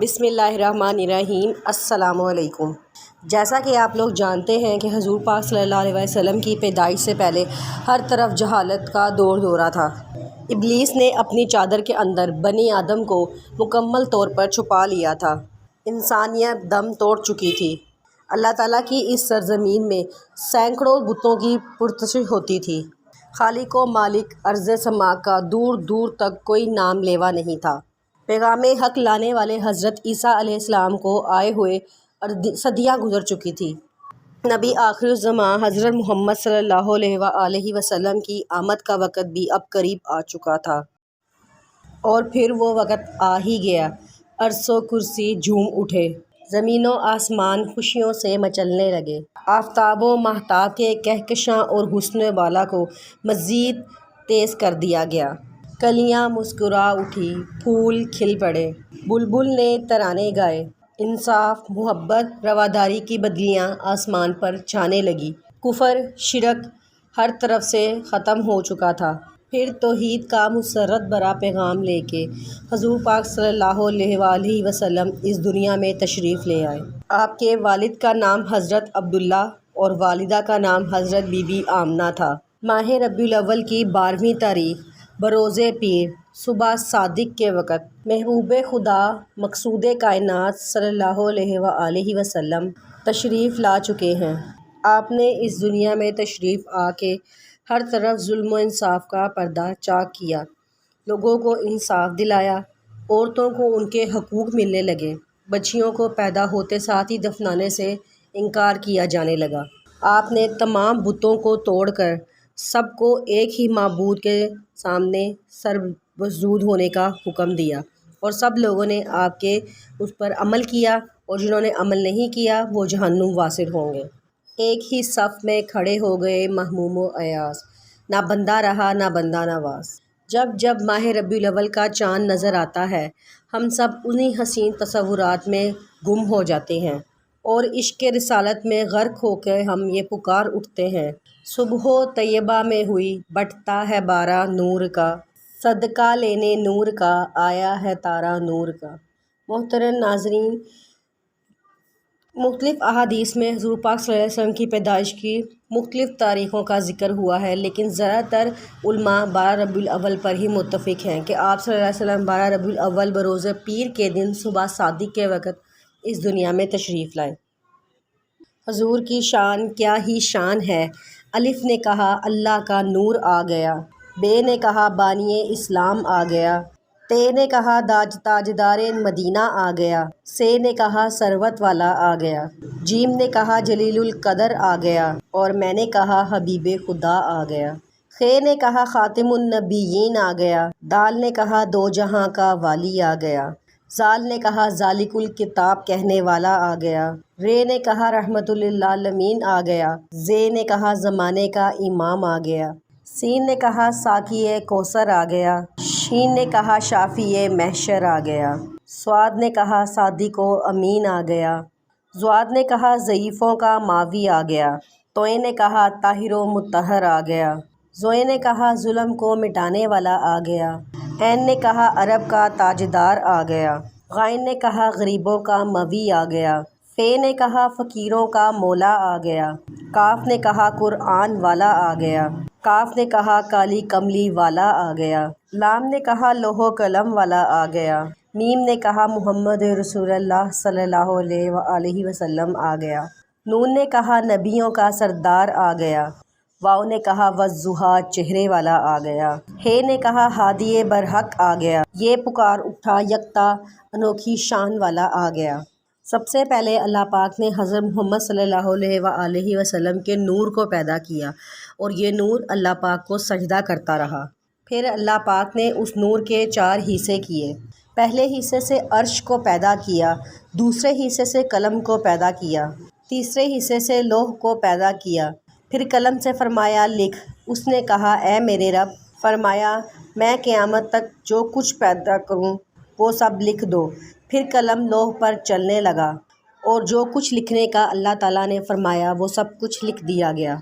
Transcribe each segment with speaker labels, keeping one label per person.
Speaker 1: بسم اللہ الرحمن الرحیم۔ السلام علیکم۔ جیسا کہ آپ لوگ جانتے ہیں کہ حضور پاک صلی اللہ علیہ وسلم کی پیدائش سے پہلے ہر طرف جہالت کا دورہ تھا۔ ابلیس نے اپنی چادر کے اندر بنی آدم کو مکمل طور پر چھپا لیا تھا۔ انسانیت دم توڑ چکی تھی۔ اللہ تعالیٰ کی اس سرزمین میں سینکڑوں بتوں کی پرستش ہوتی تھی۔ خالق و مالک ارض سما کا دور دور تک کوئی نام لیوا نہیں تھا۔ پیغام حق لانے والے حضرت عیسیٰ علیہ السلام کو آئے ہوئے صدیاں گزر چکی تھی۔ نبی آخر الزماں حضرت محمد صلی اللہ علیہ وسلم کی آمد کا وقت بھی اب قریب آ چکا تھا، اور پھر وہ وقت آ ہی گیا۔ عرش و کرسی جھوم اٹھے، زمین و آسمان خوشیوں سے مچلنے لگے۔ آفتاب و ماہتاب کے کہکشاں اور حسن بالا کو مزید تیز کر دیا گیا۔ کلیاں مسکرا اٹھیں، پھول کھل پڑے، بلبل نے ترانے گائے۔ انصاف، محبت، رواداری کی بدلیاں آسمان پر چھانے لگیں۔ کفر، شرک ہر طرف سے ختم ہو چکا تھا۔ پھر توحید کا مسرت بھرا پیغام لے کے حضور پاک صلی اللہ علیہ وسلم اس دنیا میں تشریف لے آئے۔ آپ کے والد کا نام حضرت عبداللہ اور والدہ کا نام حضرت بی بی آمنہ تھا۔ ماہ ربیع الاول کی 12ویں تاریخ بروز پیر صبح صادق کے وقت محبوب خدا مقصود کائنات صلی اللہ علیہ وسلم تشریف لا چکے ہیں۔ آپ نے اس دنیا میں تشریف آ کے ہر طرف ظلم و انصاف کا پردہ چاک کیا، لوگوں کو انصاف دلایا، عورتوں کو ان کے حقوق ملنے لگے، بچیوں کو پیدا ہوتے ساتھ ہی دفنانے سے انکار کیا جانے لگا۔ آپ نے تمام بتوں کو توڑ کر سب کو ایک ہی معبود کے سامنے سر مسجود ہونے کا حکم دیا، اور سب لوگوں نے آپ کے اس پر عمل کیا، اور جنہوں نے عمل نہیں کیا وہ جہنم واصل ہوں گے۔ ایک ہی صف میں کھڑے ہو گئے مہموم و ایاز، نہ بندہ رہا نہ بندہ نواز۔ جب جب ماہ ربیع الاول کا چاند نظر آتا ہے، ہم سب انہی حسین تصورات میں گم ہو جاتے ہیں، اور عشق رسالت میں غرق ہو کے ہم یہ پکار اٹھتے ہیں: صبح طیبہ میں ہوئی بٹتا ہے بارہ نور کا، صدقہ لینے نور کا آیا ہے تارا نور کا۔ محترم ناظرین، مختلف احادیث میں حضور پاک صلی اللہ علیہ وسلم کی پیدائش کی مختلف تاریخوں کا ذکر ہوا ہے، لیکن زیادہ تر علماء 12 ربیع الاول پر ہی متفق ہیں کہ آپ صلی اللہ علیہ وسلم 12 ربیع الاول بروز پیر کے دن صبح صادق کے وقت اس دنیا میں تشریف لائے۔ حضور کی شان کیا ہی شان ہے۔ الف نے کہا اللہ کا نور آ گیا، بے نے کہا بانی اسلام آ گیا، تے نے کہا تاجدار مدینہ آ گیا، سے نے کہا ثروت والا آ گیا، جیم نے کہا جلیل القدر آ گیا، اور میں نے کہا حبیب خدا آ گیا، خے نے کہا خاتم النبیین آ گیا، دال نے کہا دو جہاں کا والی آ گیا، زال نے کہا ذالک الکتاب کہنے والا آ گیا، رے نے کہا رحمت للعالمین آ گیا، زے نے کہا زمانے کا امام آ گیا، سین نے کہا ساقی کوثر آ گیا، شین نے کہا شافی محشر آ گیا، صاد نے کہا صادق و امین آ گیا، زواد نے کہا ضعیفوں کا ماوی آ گیا، توئے نے کہا طاہر و مطہر آ گیا، زوئے نے کہا ظلم کو مٹانے والا آ گیا، عین نے کہا عرب کا تاجدار آ گیا، غائن نے کہا غریبوں کا موی آ گیا، فے نے کہا فقیروں کا مولا آ گیا، کاف نے کہا قرآن والا آ گیا، کاف نے کہا کالی کملی والا آ گیا، لام نے کہا لوح و قلم والا آ گیا، میم نے کہا محمد رسول اللہ صلی اللہ علیہ وسلم آ گیا، نون نے کہا نبیوں کا سردار آ گیا، واؤ نے کہا والضحیٰ چہرے والا آ گیا، ہے نے کہا ہادی برحق آ گیا، یہ پکار اٹھا یکتا انوکھی شان والا آ گیا۔ سب سے پہلے اللہ پاک نے حضرت محمد صلی اللہ علیہ وسلم کے نور کو پیدا کیا، اور یہ نور اللہ پاک کو سجدہ کرتا رہا۔ پھر اللہ پاک نے اس نور کے 4 حصے کیے۔ پہلے حصے سے عرش کو پیدا کیا، دوسرے حصے سے قلم کو پیدا کیا، تیسرے حصے سے لوح کو پیدا کیا۔ پھر قلم سے فرمایا لکھ، اس نے کہا اے میرے رب، فرمایا میں قیامت تک جو کچھ پیدا کروں وہ سب لکھ دو۔ پھر قلم لوح پر چلنے لگا، اور جو کچھ لکھنے کا اللہ تعالیٰ نے فرمایا وہ سب کچھ لکھ دیا گیا۔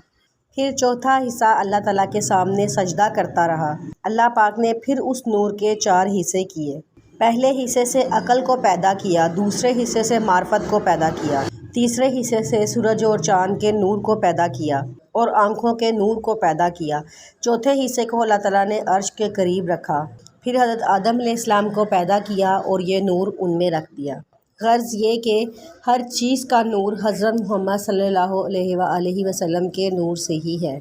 Speaker 1: پھر چوتھا حصہ اللہ تعالیٰ کے سامنے سجدہ کرتا رہا۔ اللہ پاک نے پھر اس نور کے 4 حصے کیے۔ پہلے حصے سے عقل کو پیدا کیا، دوسرے حصے سے معرفت کو پیدا کیا، تیسرے حصے سے سورج اور چاند کے نور کو پیدا کیا اور آنکھوں کے نور کو پیدا کیا، چوتھے حصے کو اللہ تعالیٰ نے عرش کے قریب رکھا، پھر حضرت آدم علیہ السلام کو پیدا کیا اور یہ نور ان میں رکھ دیا۔ غرض یہ کہ ہر چیز کا نور حضرت محمد صلی اللہ علیہ وآلہ وسلم کے نور سے ہی ہے۔